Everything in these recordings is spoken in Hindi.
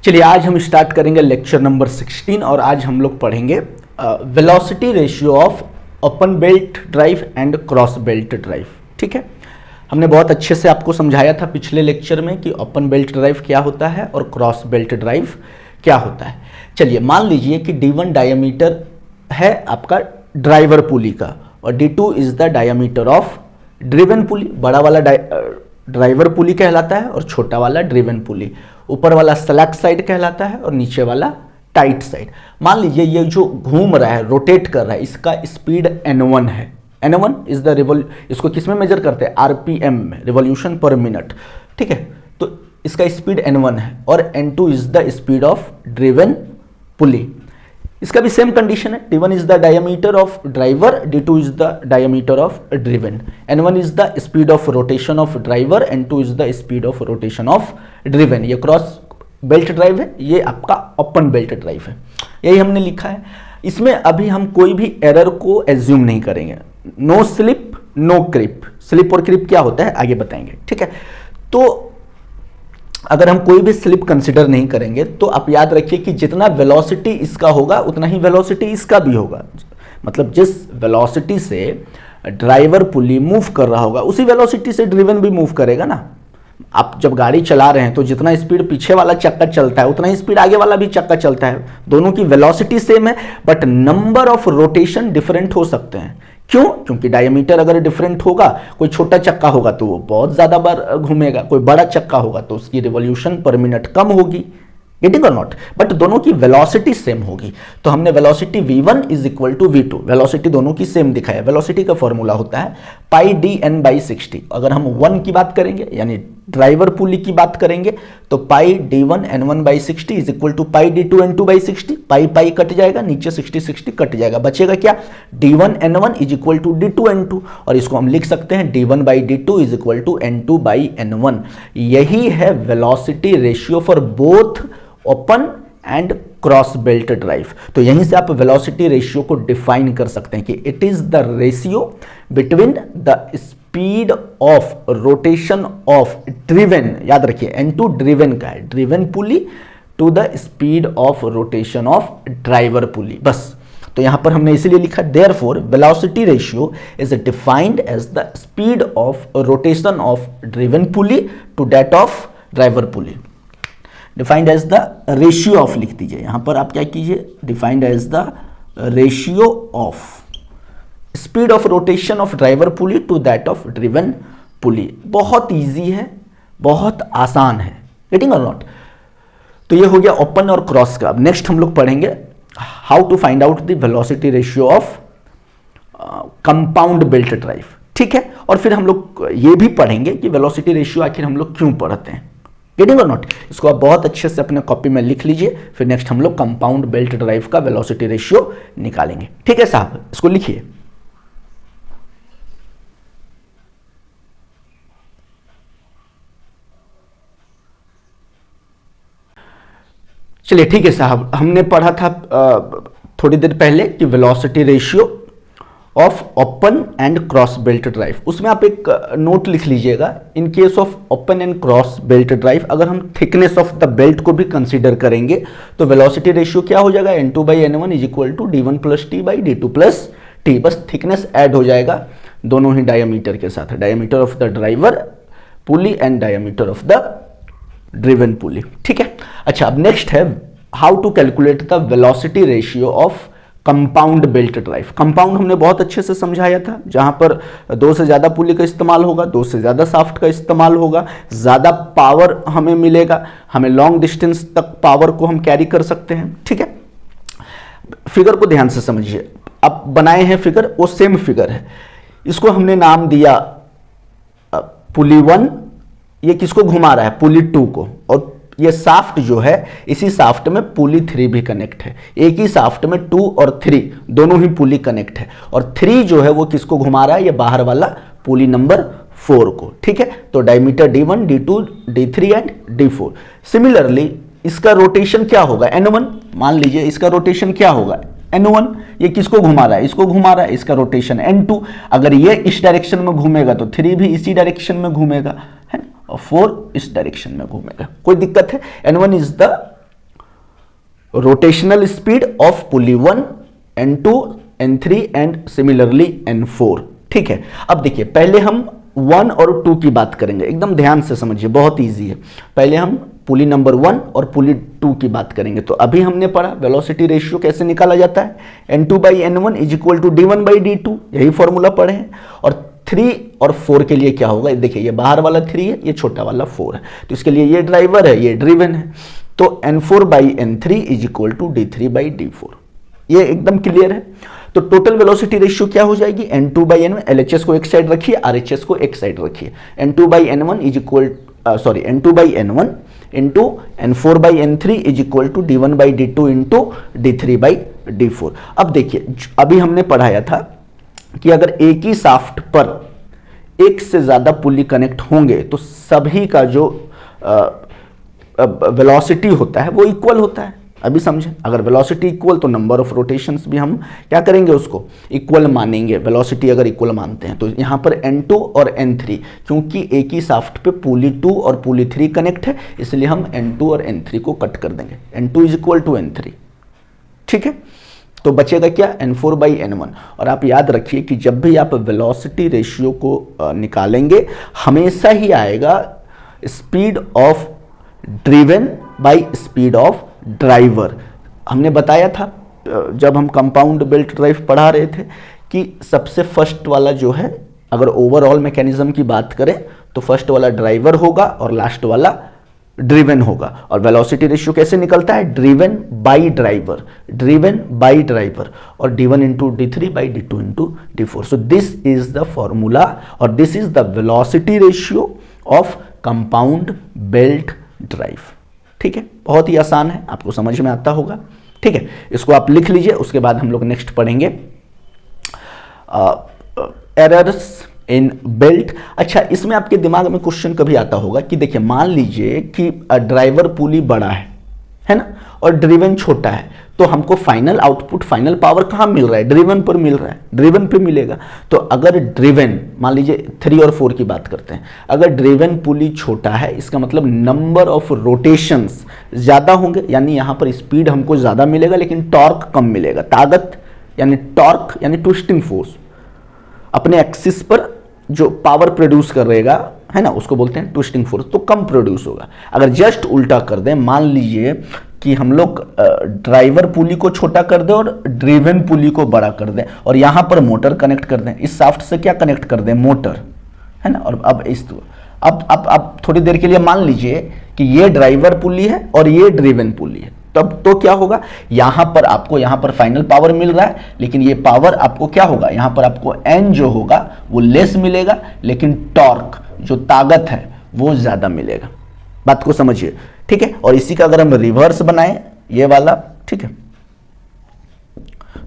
चलिए आज हम स्टार्ट करेंगे लेक्चर नंबर 16 और आज हम लोग पढ़ेंगे velocity ratio of open belt drive and cross belt drive. ठीक है, हमने बहुत अच्छे से आपको समझाया था पिछले लेक्चर में कि ओपन बेल्ट ड्राइव क्या होता है और क्रॉस बेल्ट ड्राइव क्या होता है। चलिए मान लीजिए कि D1 डायमीटर है आपका ड्राइवर पुली का और D2 is the diameter of driven pulley. बड़ा वाला ड्राइवर पुली कहलाता है और छोटा वाला ड्रिवन पुली। ऊपर वाला स्लैक साइड कहलाता है और नीचे वाला टाइट साइड। मान लीजिए ये जो घूम रहा है, रोटेट कर रहा है, इसका स्पीड N1 है। N1 इज द इसको किस में मेजर करते हैं? RPM में, रिवॉल्यूशन पर मिनट। ठीक है, तो इसका स्पीड N1 है और N2 is the speed of driven pulley. इसका भी सेम कंडीशन है। D1 is the diameter of driver, D2 is the diameter of driven. N1 is the speed of rotation of driver, N2 is the speed of rotation of driven. ये क्रॉस बेल्ट ड्राइव है, ये आपका ओपन बेल्ट ड्राइव है। यही हमने लिखा है। इसमें अभी हम कोई भी एरर को एज्यूम नहीं करेंगे। No slip no creep. Slip और क्रिप क्या होता है आगे बताएंगे। ठीक है, तो अगर हम कोई भी स्लिप कंसिडर नहीं करेंगे तो आप याद रखिए कि जितना वेलोसिटी इसका होगा उतना ही वेलोसिटी इसका भी होगा। मतलब जिस वेलोसिटी से ड्राइवर पुली मूव कर रहा होगा उसी वेलोसिटी से ड्रिवन भी मूव करेगा ना। आप जब गाड़ी चला रहे हैं तो जितना स्पीड पीछे वाला चक्का चलता है उतना ही स्पीड आगे वाला भी चक्का चलता है। दोनों की वेलोसिटी सेम है but number of rotation different हो सकते हैं। क्यों? क्योंकि डायमीटर अगर डिफरेंट होगा, कोई छोटा चक्का होगा तो वो बहुत ज़्यादा बार घूमेगा, कोई बड़ा चक्का होगा तो उसकी रिवॉल्यूशन पर मिनट कम होगी। गेटिंग और नॉट? बट दोनों की वेलोसिटी सेम होगी। तो हमने velocity v1 is equal to v2, velocity दोनों की सेम दिखाया। वेलोसिटी का फॉर्मूला होता है पाई dn/60। अगर हम 1 की बात करेंगे यानी ड्राइवर पुली की बात करेंगे तो pi d1 n1/60 is equal to pi d2 n2/60। Pi pi cut जाएगा, नीचे 60 कट जाएगा, बचेगा क्या? d1 n1 is equal to d2 n2 और इसको हम लिख सकते हैं d1/d2 is equal to n2/n1। यही है velocity ratio for both open and cross belt drive. तो यहीं से आप वेलोसिटी रेशियो को डिफाइन कर सकते हैं कि it is the ratio between the speed of rotation of driven, याद रखिए N2 ड्रिवन का है, driven pulley, to the speed of rotation of driver pulley. बस, तो यहां पर हमने इसीलिए लिखा therefore velocity ratio is defined as the speed of rotation of driven pulley to that of driver pulley. Defined as the ratio of लिख दीजिए यहां पर। आप क्या कीजिए? Defined as the ratio of speed of rotation of driver pulley to that of driven pulley. बहुत इजी है, बहुत आसान है। गेटिंग और नॉट? तो ये हो गया ओपन और क्रॉस का। अब नेक्स्ट हम लोग पढ़ेंगे how to find out the velocity ratio of compound belt drive. ठीक है, और फिर हम लोग ये भी पढ़ेंगे कि वेलोसिटी रेशियो आखिर हम लोग क्यों पढ़ते हैं। गेटिंग और नॉट? इसको आप बहुत अच्छे से अपने कॉपी में लिख लीजिए। फिर नेक्स्ट हम लोग कंपाउंड बेल्ट ड्राइव का वेलोसिटी रेशियो निकालेंगे। ठीक है साहब, इसको लिखिए। चलिए ठीक है साहब, हमने पढ़ा था थोड़ी देर पहले कि velocity ratio of open and cross belt drive. उसमें आप एक नोट लिख लीजिएगा। In case of open and cross belt drive अगर हम थिकनेस ऑफ द बेल्ट को भी कंसीडर करेंगे तो वेलोसिटी रेशियो क्या हो जाएगा? N2/N1 is equal to d1+t/d2+t। बस थिकनेस ऐड हो जाएगा दोनों ही डायमीटर के साथ, diameter of the driver pulley and diameter of the driven pulley. ठीक है, अच्छा अब नेक्स्ट है how to calculate the velocity ratio of compound belt drive. Compound हमने बहुत अच्छे से समझाया था, जहां पर 2 से ज्यादा पुली का इस्तेमाल होगा, 2 से ज्यादा शाफ्ट का इस्तेमाल होगा, ज्यादा पावर हमें मिलेगा, हमें लॉन्ग डिस्टेंस तक पावर को हम कैरी कर सकते हैं। ठीक है, फिगर को ध्यान से समझिए। अब बनाए हैं फिगर, वो सेम फिगर है। इसको हमने नाम दिया पुली 1, ये किसको घुमा रहा है? पुली 2 को। और ये साफ्ट जो है, इसी साफ्ट में पुली 3 भी कनेक्ट है। एक ही साफ्ट में 2 और 3 दोनों ही पुली कनेक्ट है और 3 जो है वो किसको घुमा रहा है? ये बाहर वाला पुली नंबर 4 को। ठीक है, तो diameter D1, D2, D3 and D4। Similarly इसका रोटेशन क्या होगा? N1। मान लीजिए इसका रोटेशन क्या होगा? N1। ये किसको घुमा रहा है? इसको घुमा रहा है। इसका रोटेशन N2। अगर ये इस डायरेक्शन में घूमेगा तो 3 भी इसी डायरेक्शन में घूमेगा, है ना, और 4 इस डायरेक्शन में घूमेगा। कोई दिक्कत है? N1 is the rotational speed of pulley 1, N2, N3 and similarly N4। ठीक है, अब देखिए पहले हम 1 और 2 की बात करेंगे, एकदम ध्यान से समझिए, बहुत इजी है। पहले हम पुली नंबर 1 और पुली 2 की बात करेंगे। तो अभी हमने पढ़ा वेलोसिटी रेशियो कैसे निकाला जाता है, N2/N1 is equal to D1/D2, यही फॉर्मूला पढ़े हैं। और 3 और 4 के लिए क्या होगा, देखिए ये बाहर वाला 3 है, ये छोटा वाला 4 है, तो इसके लिए ये ड्राइवर है, ये ड्रिवन है। तो N4/N3 is equal to D3/D4, ये एकदम क्लियर है। तो टोटल वेलोसिटी रेशियो क्या हो जाएगी, N2/N1, LHS को एक साइड रखिए, RHS को एक साइड रखिए। N2/N1 is equal N2/N1 into N4/N3 is equal to D1/D2 into D3/D4। अब देखिए अभी हमने पढ़ाया था कि अगर एक ही शाफ्ट पर एक से ज्यादा पुली कनेक्ट होंगे तो सभी का जो वेलोसिटी होता है वो इक्वल होता है। अभी समझें, अगर वेलोसिटी इक्वल तो नंबर ऑफ रोटेशंस भी हम क्या करेंगे, उसको इक्वल मानेंगे। वेलोसिटी अगर इक्वल मानते हैं तो यहाँ पर N2 और N3, क्योंकि एक ही शाफ्ट पे पुली 2 और पुली 3 कनेक्ट है, इसलिए हम N2 और N3 को कट कर देंगे, N2 is equal to N3। ठीक है, तो बचेगा क्या, N4/N1। और आप याद रखिए कि जब भी आप वेलोसिटी रेशियो को निकालेंगे हमेशा ही आएगा speed of driven by speed of driver. हमने बताया था जब हम कंपाउंड बेल्ट ड्राइव पढ़ा रहे थे कि सबसे फर्स्ट वाला जो है, अगर ओवरऑल मैकेनिज्म की बात करें तो फर्स्ट वाला ड्राइवर होगा और लास्ट वाला ड्रिवन होगा। और वेलोसिटी रेशियो कैसे निकलता है, driven by driver, driven by driver, और D1 into D3/D2 into D4। So this is the formula और this is the velocity ratio of compound belt drive. ठीक है, बहुत ही आसान है, आपको समझ में आता होगा। ठीक है, इसको आप लिख लीजिए, उसके बाद हम लोग नेक्स्ट पढ़ेंगे एरर्स इन बेल्ट। अच्छा, इसमें आपके दिमाग में क्वेश्चन कभी आता होगा कि देखिए मान लीजिए कि ड्राइवर पुली बड़ा है ना, और ड्रिवन छोटा है, तो हमको फाइनल आउटपुट, फाइनल पावर कहाँ मिल रहा है, ड्रिवन पर मिल रहा है, ड्रिवन पे मिलेगा। तो अगर ड्रिवन, मान लीजिए 3 और 4 की बात करते हैं, अगर ड्रिवन पुली छोटा है इसका मतलब नंबर ऑफ रोटेशंस ज़्यादा होंगे, यानी यहाँ पर स्पीड हमको ज़्यादा मिलेगा लेकिन टॉर्क कम मिलेगा। ताकत यानी टॉर्क यानी ट्विस्टिंग फोर्स, अपने एक्सिस पर जो पावर प्रोड्यूस करेगा है ना, उसको बोलते हैं ट्विस्टिंग फोर्स, तो कम प्रोड्यूस होगा। अगर जस्ट उल्टा कर दें, मान लीजिए कि हम लोग ड्राइवर पुली को छोटा कर दें और ड्रिवन पुली को बड़ा कर दें और यहाँ पर मोटर कनेक्ट कर दें, इस शाफ्ट से क्या कनेक्ट कर दें, मोटर, है ना। और अब थोड़ी देर के लिए मान लीजिए कि ये ड्राइवर पुली है और ये ड्रिवन पुली है, तब तो क्या होगा, यहाँ पर आपको यहाँ पर फाइनल पावर मिल रहा है, लेकिन ये पावर आपको क्या होगा, यहाँ पर आपको N जो होगा वो लेस मिलेगा, लेकिन टॉर्क जो ताकत है वो ज़्यादा मिलेगा। बात को समझिए, ठीक है। और इसी का अगर हम रिवर्स बनाएं, ये वाला, ठीक है,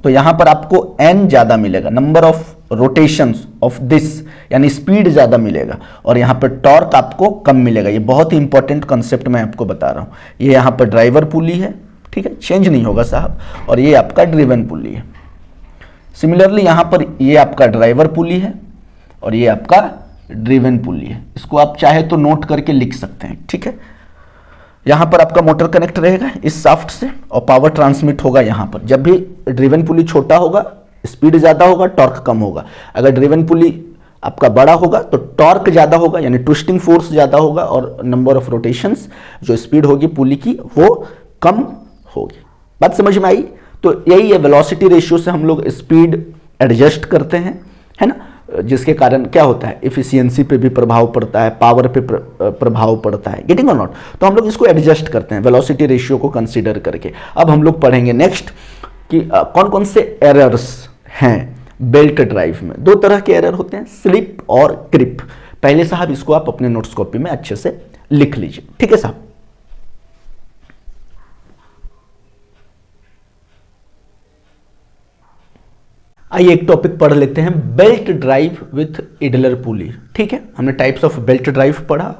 तो यहाँ पर आपको N ज़्यादा मिलेगा, number of rotations of this, यानी स्पीड ज़्यादा मिलेगा, और यहाँ पर टॉर्क आपको कम मिलेगा। ये बहुत ही इंपॉर्टेंट कॉन्सेप्ट मैं आपको बता रहा हूँ। ये यहाँ पर ड्राइवर पुली है, ठीक है, चेंज नहीं होगा साहब, और ये आपका ड्रिवन पुली है। सिमिलरली यहाँ पर ये आपका ड्राइवर पुली है और ये आपका ड्रिवन पुली है। इसको आप चाहे तो नोट करके लिख सकते हैं, ठीक है। यहाँ पर आपका मोटर कनेक्ट रहेगा इस शाफ्ट से और पावर ट्रांसमिट होगा यहाँ पर। जब भी ड्रिवन पुली छोटा होगा स्पीड ज़्यादा होगा, टॉर्क कम होगा। अगर ड्रिवन पुली आपका बड़ा होगा तो टॉर्क ज़्यादा होगा, यानी ट्विस्टिंग फोर्स ज़्यादा होगा, और नंबर ऑफ रोटेशंस, जो स्पीड होगी पुली की, वो कम होगी। बात समझ में आई। तो यही है, वेलोसिटी रेशियो से हम लोग स्पीड एडजस्ट करते हैं, है ना, जिसके कारण क्या होता है, इफिशियंसी पे भी प्रभाव पड़ता है, पावर पे प्रभाव पड़ता है, गेटिंग और नॉट। तो हम लोग इसको एडजस्ट करते हैं वेलोसिटी रेशियो को कंसीडर करके। अब हम लोग पढ़ेंगे नेक्स्ट कि कौन कौन से एरर्स हैं बेल्ट ड्राइव में। 2 तरह के एरर होते हैं, स्लिप और क्रिप। पहले साहब इसको आप अपने नोट्स कॉपी में अच्छे से लिख लीजिए, ठीक है साहब। आइए एक टॉपिक पढ़ लेते हैं, बेल्ट ड्राइव विथ इडलर पुली। ठीक है, हमने टाइप्स ऑफ बेल्ट ड्राइव पढ़ा।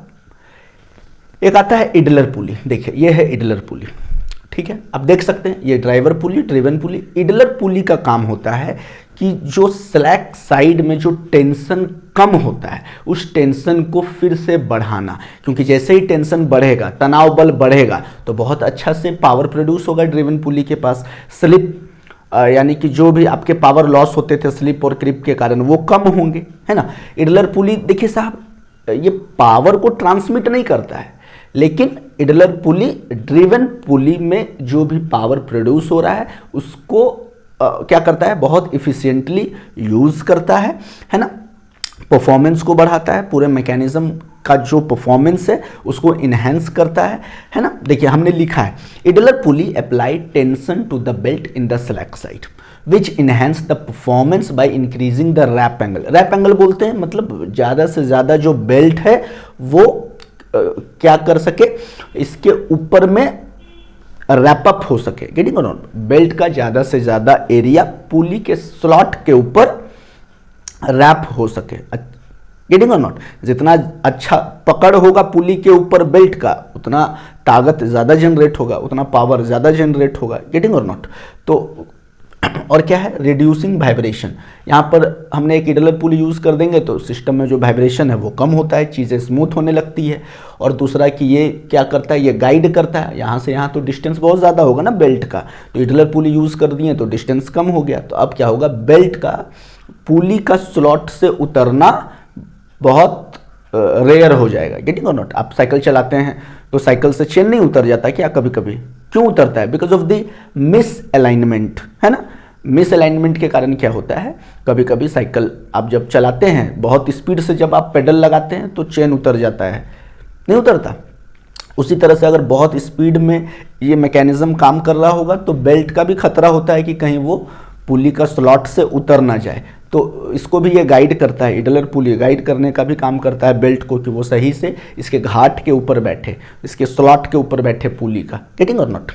एक आता है इडलर पुली। देखिए ये है इडलर पुली, ठीक है। आप देख सकते हैं ये ड्राइवर पुली, ड्रिवन पुली। इडलर पुली का काम होता है कि कि जो स्लैक साइड में जो टेंशन कम होता है उस टेंशन को फिर से बढ़ाना, क्योंकि जैसे ही टेंशन बढ़ेगा, तनाव बल बढ़ेगा, तो बहुत अच्छा से पावर प्रोड्यूस होगा ड्रिवन पुली के पास। स्लिप यानी कि जो भी आपके पावर लॉस होते थे स्लिप और क्रिप के कारण वो कम होंगे, है ना। इडलर पुली देखिए साहब, ये पावर को ट्रांसमिट नहीं करता है, लेकिन इडलर पुली ड्रिवन पुली में जो भी पावर प्रोड्यूस हो रहा है उसको क्या करता है, बहुत इफिशिएंटली यूज़ करता है ना। परफॉर्मेंस को बढ़ाता है, पूरे मैकेनिज्म का जो परफॉर्मेंस है उसको इन्हेंस करता है ना। देखिए हमने लिखा है idler pulley apply tension to the belt in the slack side which enhance the performance by increasing the wrap angle. Wrap angle बोलते हैं मतलब ज़्यादा से ज़्यादा जो बेल्ट है वो क्या कर सके, इसके ऊपर में रैप अप हो सके, गेटिंग और नॉट। बेल्ट का ज़्यादा से ज़्यादा एरिया पुली के स्लॉट के ऊपर रैप हो सके, गेटिंग और नॉट। जितना अच्छा पकड़ होगा पुली के ऊपर बेल्ट का, उतना ताकत ज़्यादा जनरेट होगा, उतना पावर ज़्यादा जनरेट होगा, गेटिंग और नॉट। तो और क्या है, रिड्यूसिंग वाइब्रेशन। यहाँ पर हमने एक इडलर पुली यूज़ कर देंगे तो सिस्टम में जो वाइब्रेशन है वो कम होता है, चीज़ें स्मूथ होने लगती है। और दूसरा कि ये क्या करता है, ये गाइड करता है। यहाँ से यहाँ तो डिस्टेंस बहुत ज़्यादा होगा ना बेल्ट का, तो इडलर पुली यूज़ कर दिए तो डिस्टेंस कम हो गया। तो अब क्या होगा, बेल्ट का पुली का स्लॉट से उतरना बहुत रेयर हो जाएगा, गेटिंग और नॉट। आप साइकिल चलाते हैं तो साइकिल से चेन नहीं उतर जाता क्या कभी कभी, क्यों उतरता है, because of the miss alignment, है ना। मिस अलाइनमेंट के कारण क्या होता है, कभी कभी साइकिल आप जब चलाते हैं बहुत स्पीड से, जब आप पेडल लगाते हैं तो चेन उतर जाता है, नहीं उतरता। उसी तरह से अगर बहुत स्पीड में ये मैकेनिज्म काम कर रहा होगा तो बेल्ट का भी खतरा होता है कि कहीं वो पुली का स्लॉट से उतर ना जाए। तो इसको भी ये गाइड करता है, इडलर पुली गाइड करने का भी काम करता है बेल्ट को, कि वो सही से इसके घाट के ऊपर बैठे, इसके स्लॉट के ऊपर बैठे पुली का, गेटिंग और नॉट।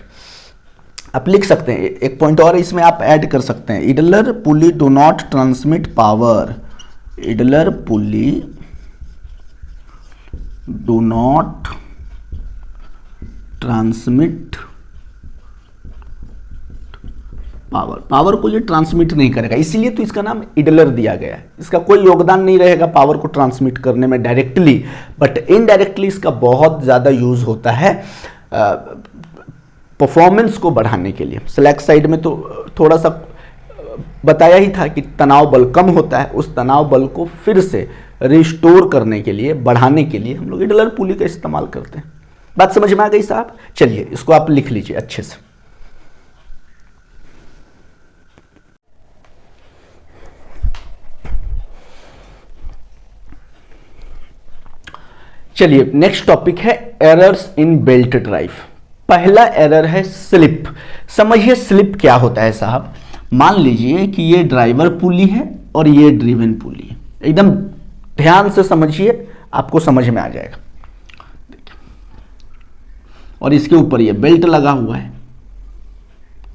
आप लिख सकते हैं, एक पॉइंट और इसमें आप ऐड कर सकते हैं, idler pulley do not transmit power, idler pulley do not transmit power. Power को ये ट्रांसमिट नहीं करेगा, इसीलिए तो इसका नाम इडलर दिया गया है। इसका कोई योगदान नहीं रहेगा पावर को ट्रांसमिट करने में डायरेक्टली, बट इनडायरेक्टली इसका बहुत ज़्यादा यूज होता है परफॉर्मेंस को बढ़ाने के लिए। स्लैक साइड में तो थोड़ा सा बताया ही था कि तनाव बल कम होता है, उस तनाव बल को फिर से रिस्टोर करने के लिए, बढ़ाने के लिए हम लोग इडलर पुली का इस्तेमाल करते हैं। बात समझ में आ गई साहब? चलिए इसको आप लिख लीजिए अच्छे से। चलिए नेक्स्ट टॉपिक है एरर्स इन बेल्ट ड्राइव। पहला एरर है स्लिप। समझिए स्लिप क्या होता है साहब। मान लीजिए कि ये ड्राइवर पुली है और ये ड्रिवन पुली है, एकदम ध्यान से समझिए, आपको समझ में आ जाएगा। और इसके ऊपर ये बेल्ट लगा हुआ है,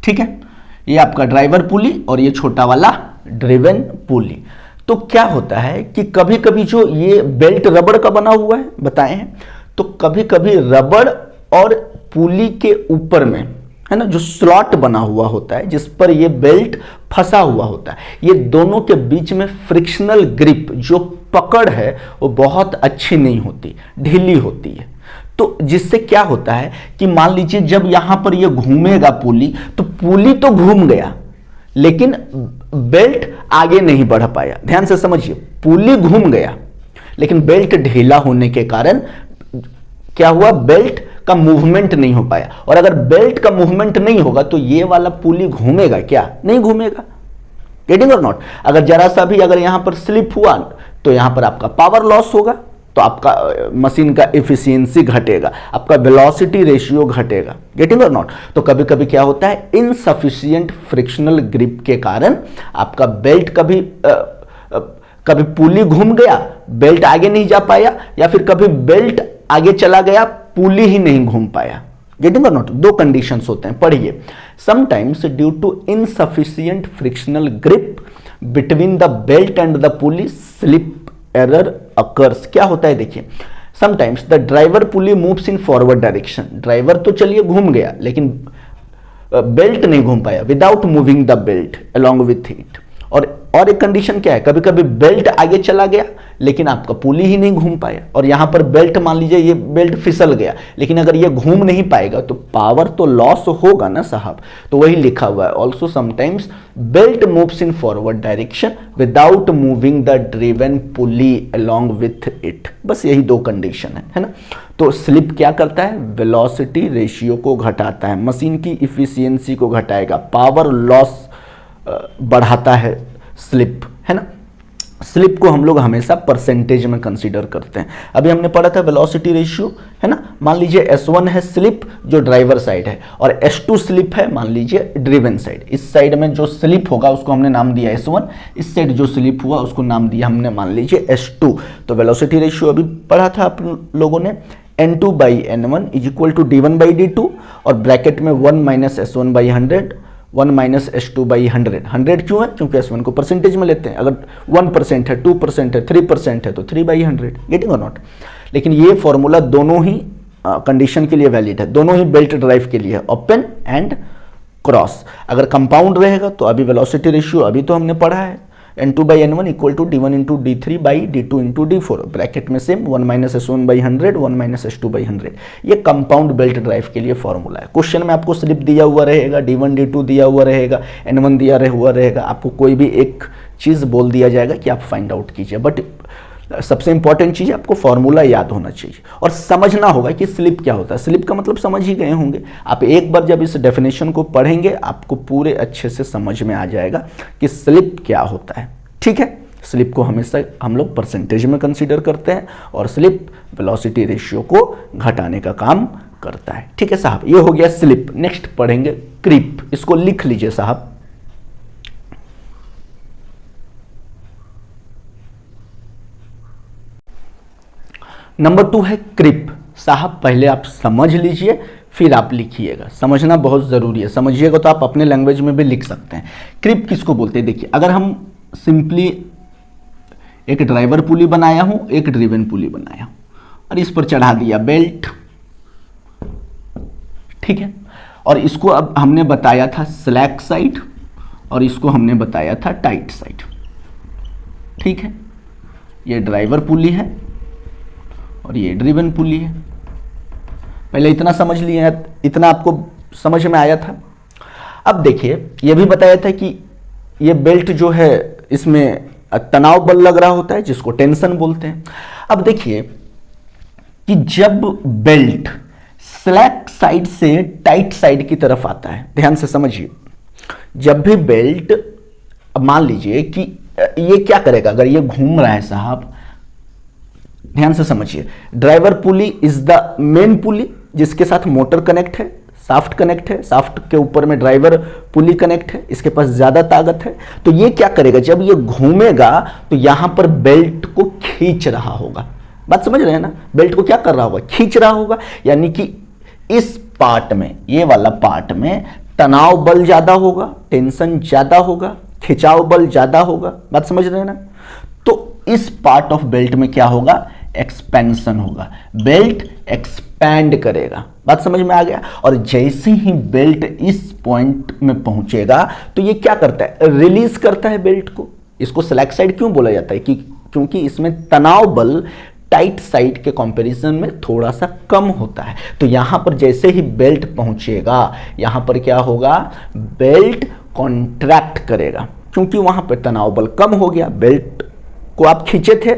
ठीक है, ये आपका ड्राइवर पुली और ये छोटा वाला ड्रिवन पुली। तो क्या होता है कि कभी कभी जो ये बेल्ट रबड़ का बना हुआ है बताए हैं, तो कभी कभी रबड़ और पुली के ऊपर में, है ना, जो स्लॉट बना हुआ होता है जिस पर ये बेल्ट फंसा हुआ होता है, ये दोनों के बीच में फ्रिक्शनल ग्रिप, जो पकड़ है वो बहुत अच्छी नहीं होती, ढीली होती है। तो जिससे क्या होता है कि मान लीजिए जब यहां पर ये घूमेगा पुली, तो पुली तो घूम गया लेकिन बेल्ट आगे नहीं बढ़ पाया। ध्यान से समझिए, पुली घूम गया लेकिन बेल्ट ढीला होने के कारण क्या हुआ, बेल्ट का मूवमेंट नहीं हो पाया। और अगर बेल्ट का मूवमेंट नहीं होगा तो ये वाला पुली घूमेगा क्या, नहीं घूमेगा, गेटिंग और नॉट। अगर जरा सा भी अगर यहां पर स्लिप हुआ तो यहां पर आपका पावर लॉस होगा, तो आपका मशीन का एफिशिएंसी घटेगा, आपका वेलोसिटी रेशियो घटेगा, गेटिंग और नॉट। तो कभी कभी क्या होता है, इनसफिशिएंट फ्रिक्शनल ग्रिप के कारण आपका बेल्ट कभी पुली घूम गया, बेल्ट आगे नहीं जा पाया, या फिर कभी बेल्ट आगे चला गया, पुली ही नहीं घूम पाया, गेटिंग और नॉट। दो कंडीशंस होते हैं, पढ़िए। Sometimes due to insufficient frictional grip between the belt and the pulley slip error occurs. क्या होता है देखिए, sometimes the driver pulley moves in forward direction. Driver तो चलिए घूम गया लेकिन बेल्ट नहीं घूम पाया, without moving the belt along with it. और और एक कंडीशन क्या है, कभी कभी बेल्ट आगे चला गया लेकिन आपका पुली ही नहीं घूम पाया, और यहां पर बेल्ट मान लीजिए ये बेल्ट फिसल गया, लेकिन अगर ये घूम नहीं पाएगा तो पावर तो लॉस होगा ना साहब। तो वही लिखा हुआ है, also sometimes belt moves in forward direction without moving the driven pulley along with it. बस यही दो कंडीशन है ना। तो स्लिप क्या करता है, वेलोसिटी रेशियो को घटाता है, मशीन की इफिशियंसी को घटाएगा, पावर लॉस बढ़ाता है स्लिप, है ना। स्लिप को हम लोग हमेशा परसेंटेज में कंसीडर करते हैं। अभी हमने पढ़ा था वेलोसिटी रेशियो, है ना। मान लीजिए S1 है स्लिप जो ड्राइवर साइड है, और S2 स्लिप है मान लीजिए ड्रिवन साइड। इस साइड में जो स्लिप होगा उसको हमने नाम दिया S1, इस साइड जो स्लिप हुआ उसको नाम दिया हमने मान लीजिए S2। तो वेलोसिटी रेशियो अभी पढ़ा था आप लोगों ने, N2/N1 is equal to D1/D2, और ब्रैकेट में 1 माइनस S1/100 1 माइनस S2/100। 100 क्यों है, क्योंकि S1 को परसेंटेज में लेते हैं। अगर 1% है, 2% है, 3% है तो 3/100, गेटिंग और नॉट। लेकिन ये फॉर्मूला दोनों ही कंडीशन के लिए वैलिड है, दोनों ही बेल्ट ड्राइव के लिए, ओपन एंड क्रॉस। अगर कंपाउंड रहेगा तो अभी वेलोसिटी रेशियो अभी तो हमने पढ़ा है, N2/N1 equal to D1 into D3/D2 into D4, bracket में same 1 minus S1/100 1 minus S2/100। ये कंपाउंड बेल्ट ड्राइव के लिए फॉर्मूला है। क्वेश्चन में आपको स्लिप दिया हुआ रहेगा, D1 D2 दिया हुआ रहेगा, N1 दिया हुआ रहेगा, आपको कोई भी एक चीज़ बोल दिया जाएगा कि आप फाइंड आउट कीजिए। बट सबसे इंपॉर्टेंट चीज़ आपको फॉर्मूला याद होना चाहिए और समझना होगा कि स्लिप क्या होता है। स्लिप का मतलब समझ ही गए होंगे आप, एक बार जब इस डेफिनेशन को पढ़ेंगे आपको पूरे अच्छे से समझ में आ जाएगा कि स्लिप क्या होता है। ठीक है, स्लिप को हमेशा हम लोग परसेंटेज में कंसीडर करते हैं, और स्लिप वेलोसिटी रेशियो को घटाने का काम करता है। ठीक है साहब, ये हो गया स्लिप। नेक्स्ट पढ़ेंगे क्रीप, इसको लिख लीजिए साहब। नंबर 2 है क्रिप। साहब पहले आप समझ लीजिए फिर आप लिखिएगा, समझना बहुत ज़रूरी है। समझिएगा तो आप अपने लैंग्वेज में भी लिख सकते हैं। क्रिप किसको बोलते हैं, देखिए अगर हम सिंपली एक ड्राइवर पुली बनाया हूं, एक ड्रिवन पुली बनाया हूं, और इस पर चढ़ा दिया बेल्ट, ठीक है, और इसको अब हमने बताया था स्लैक साइड और इसको हमने बताया था टाइट साइड। ठीक है, ये ड्राइवर पुली है और ये ड्रिवन पुली है। पहले इतना समझ लिए, इतना आपको समझ में आया था। अब देखिए ये भी बताया था कि ये बेल्ट जो है इसमें तनाव बल लग रहा होता है जिसको टेंशन बोलते हैं। अब देखिए कि जब बेल्ट स्लैक साइड से टाइट साइड की तरफ आता है, ध्यान से समझिए, जब भी बेल्ट, मान लीजिए कि ये क्या करेगा, अगर ये घूम रहा है साहब, ध्यान से समझिए, driver pulley is the main pulley जिसके साथ मोटर कनेक्ट है, साफ्ट कनेक्ट है, साफ्ट के ऊपर में ड्राइवर पुली कनेक्ट है, इसके पास ज्यादा ताकत है। तो ये क्या करेगा, जब ये घूमेगा तो यहां पर बेल्ट को खींच रहा होगा। बात समझ रहे हैं ना, बेल्ट को क्या कर रहा होगा, खींच रहा होगा। यानी कि इस पार्ट में, ये वाला पार्ट में तनाव बल ज्यादा होगा, टेंशन ज्यादा होगा, खिंचाव बल ज्यादा होगा। बात समझ रहे हैं ना। तो इस पार्ट ऑफ बेल्ट में क्या होगा, एक्सपेंशन होगा, बेल्ट एक्सपैंड करेगा। बात समझ में आ गया। और जैसे ही बेल्ट इस पॉइंट में पहुंचेगा तो ये क्या करता है, रिलीज करता है बेल्ट को। इसको स्लैक साइड क्यों बोला जाता है, कि क्योंकि इसमें तनाव बल टाइट साइड के कंपैरिजन में थोड़ा सा कम होता है। तो यहां पर जैसे ही बेल्ट पहुंचेगा यहां पर क्या होगा, बेल्ट कॉन्ट्रैक्ट करेगा, क्योंकि वहां पर तनाव बल कम हो गया। बेल्ट को आप खींचे थे,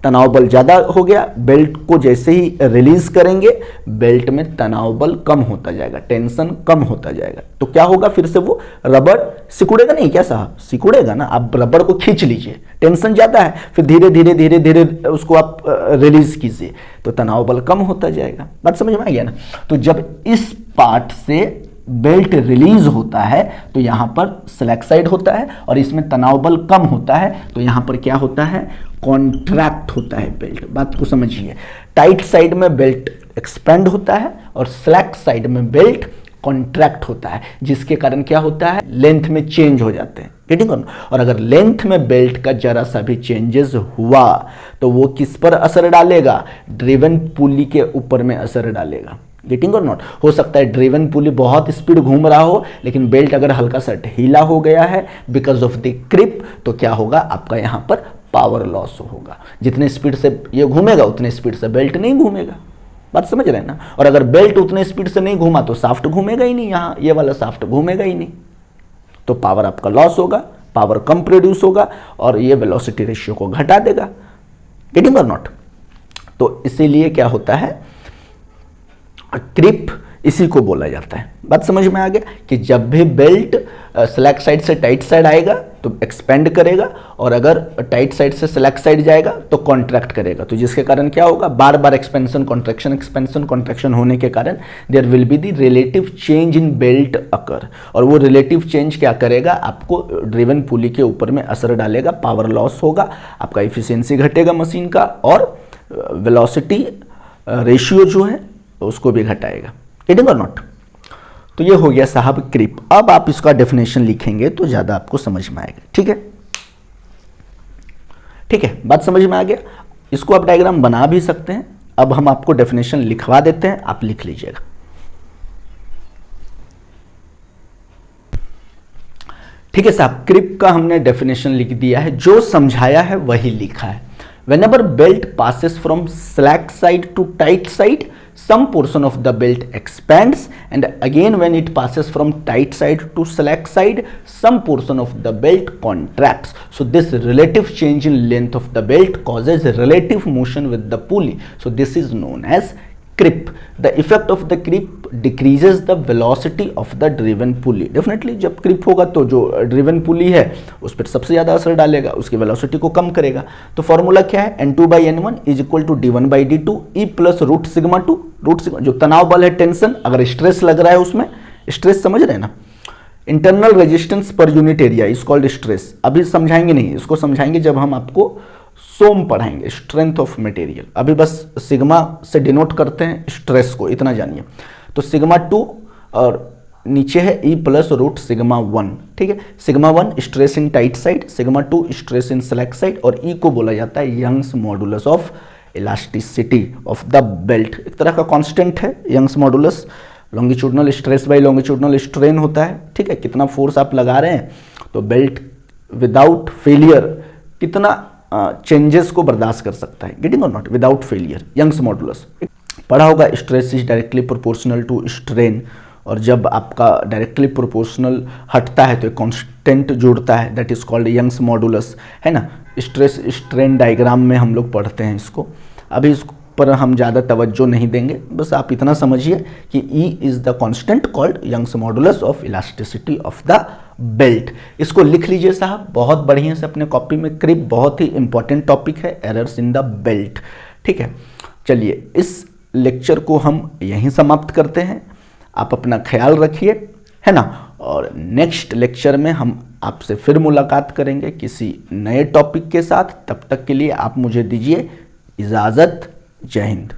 तनाव बल ज्यादा हो गया, बेल्ट को जैसे ही रिलीज करेंगे बेल्ट में तनाव बल कम होता जाएगा, टेंशन कम होता जाएगा। तो क्या होगा, फिर से वो रबड़ सिकुड़ेगा नहीं क्या साहब, सिकुड़ेगा ना। आप रबड़ को खींच लीजिए, टेंशन ज्यादा है, फिर धीरे धीरे धीरे धीरे उसको आप रिलीज कीजिए तो तनाव बल कम होता जाएगा। बात समझ में आ गया ना। तो जब इस पार्ट से बेल्ट रिलीज होता है तो यहां पर स्लैक साइड होता है और इसमें तनाव बल कम होता है, तो यहां पर क्या होता है, कॉन्ट्रैक्ट होता है बेल्ट। बात को समझिए, टाइट साइड में बेल्ट एक्सपेंड होता है और स्लैक साइड में बेल्ट कॉन्ट्रैक्ट होता है, जिसके कारण क्या होता है, लेंथ में चेंज हो जाते हैं। Getting on. और अगर लेंथ में बेल्ट का जरा सा भी चेंजेस हुआ तो वो किस पर असर डालेगा, ड्रिवन पुली के ऊपर में असर डालेगा। गेटिंग और नॉट। हो सकता है ड्रिवन पुली बहुत स्पीड घूम रहा हो, लेकिन बेल्ट अगर हल्का सा ढीला हो गया है बिकॉज ऑफ द क्रिप, तो क्या होगा आपका यहाँ पर पावर लॉस होगा। जितने स्पीड से ये घूमेगा उतने स्पीड से बेल्ट नहीं घूमेगा, बात समझ रहे हैं ना। और अगर बेल्ट उतने स्पीड से नहीं घूमा तो शाफ्ट घूमेगा ही नहीं, यहाँ ये वाला शाफ्ट घूमेगा ही नहीं, तो पावर आपका लॉस होगा, पावर कम प्रोड्यूस होगा और ये वेलोसिटी रेशियो को घटा देगा। गेटिंग और नॉट। तो इसीलिए क्या होता है, क्रिप इसी को बोला जाता है। बात समझ में आ गया कि जब भी बेल्ट स्लैक साइड से टाइट साइड आएगा तो एक्सपेंड करेगा, और अगर टाइट साइड से स्लैक साइड जाएगा तो कॉन्ट्रैक्ट करेगा, तो जिसके कारण क्या होगा, बार बार एक्सपेंशन कॉन्ट्रैक्शन होने के कारण there will be the relative change in belt occur, और वो रिलेटिव चेंज क्या करेगा, आपको ड्रिवन पुली के ऊपर में असर डालेगा, पावर लॉस होगा, आपका इफिशियंसी घटेगा मशीन का, और वेलोसिटी रेशियो जो है उसको भी घटाएगा। गेटिंग और नॉट। तो ये हो गया साहब क्रिप। अब आप इसका डेफिनेशन लिखेंगे तो ज़्यादा आपको समझ में आएगा। ठीक है, ठीक है, बात समझ में आ गया। इसको आप डायग्राम बना भी सकते हैं। अब हम आपको डेफिनेशन लिखवा देते हैं, आप लिख लीजिएगा। ठीक है साहब, क्रिप का हमने डेफिनेशन लिख दिया है, जो समझाया है वही लिखा है। Whenever belt passes from slack side to tight side, some portion of the belt expands, and again when it passes from tight side to slack side, some portion of the belt contracts. So this relative change in length of the belt causes relative motion with the pulley. So this is known as creep. The effect of the creep decreases the velocity of the driven pulley. Definitely जब क्रिप होगा तो जो ड्रिवन पुली है उस पर सबसे ज़्यादा असर डालेगा, उसकी वेलोसिटी को कम करेगा। तो फॉर्मूला क्या है, N2/N1 is equal to D1/D2 E plus root sigma two. Root sigma जो तनाव बल है, टेंशन, अगर स्ट्रेस लग रहा है उसमें, स्ट्रेस समझ रहे हैं ना, internal resistance per unit area is called stress. अभी समझाएंगे नहीं, इसको समझाएंगे जब हम आपको सोम पढ़ाएंगे, स्ट्रेंथ ऑफ मटेरियल। अभी बस सिग्मा से डिनोट करते हैं स्ट्रेस को, इतना जानिए। तो सिग्मा 2 और नीचे है E प्लस रूट सिग्मा 1। ठीक है, sigma 1 stress in tight side, sigma 2 stress in slack side, और E को बोला जाता है Young's modulus of elasticity of the belt. एक तरह का कांस्टेंट है Young's modulus. Longitudinal stress by longitudinal strain होता है। ठीक है, कितना फोर्स आप लगा रहे हैं तो बेल्ट विदाउट फेलियर कितना चेंजेस को बर्दाश्त कर सकता है। गेटिंग और not, without failure, Young's modulus पढ़ा होगा। Stress is directly proportional to strain, और जब आपका डायरेक्टली प्रोपोर्शनल हटता है तो एक कांस्टेंट जुड़ता है, that is called Young's modulus, है ना। स्ट्रेस स्ट्रेन डायग्राम में हम लोग पढ़ते हैं इसको, अभी इस पर हम ज़्यादा तवज्जो नहीं देंगे। बस आप इतना समझिए कि E is the constant called Young's modulus of elasticity of the belt. इसको लिख लीजिए साहब बहुत बढ़िया से अपने कॉपी में। क्रिप बहुत ही इंपॉर्टेंट टॉपिक है, एरर्स इन द बेल्ट। ठीक है, चलिए इस लेक्चर को हम यहीं समाप्त करते हैं। आप अपना ख्याल रखिए, है ना, और नेक्स्ट लेक्चर में हम आपसे फिर मुलाकात करेंगे किसी नए टॉपिक के साथ। तब तक के लिए आप मुझे दीजिए इजाज़त। जय हिंद।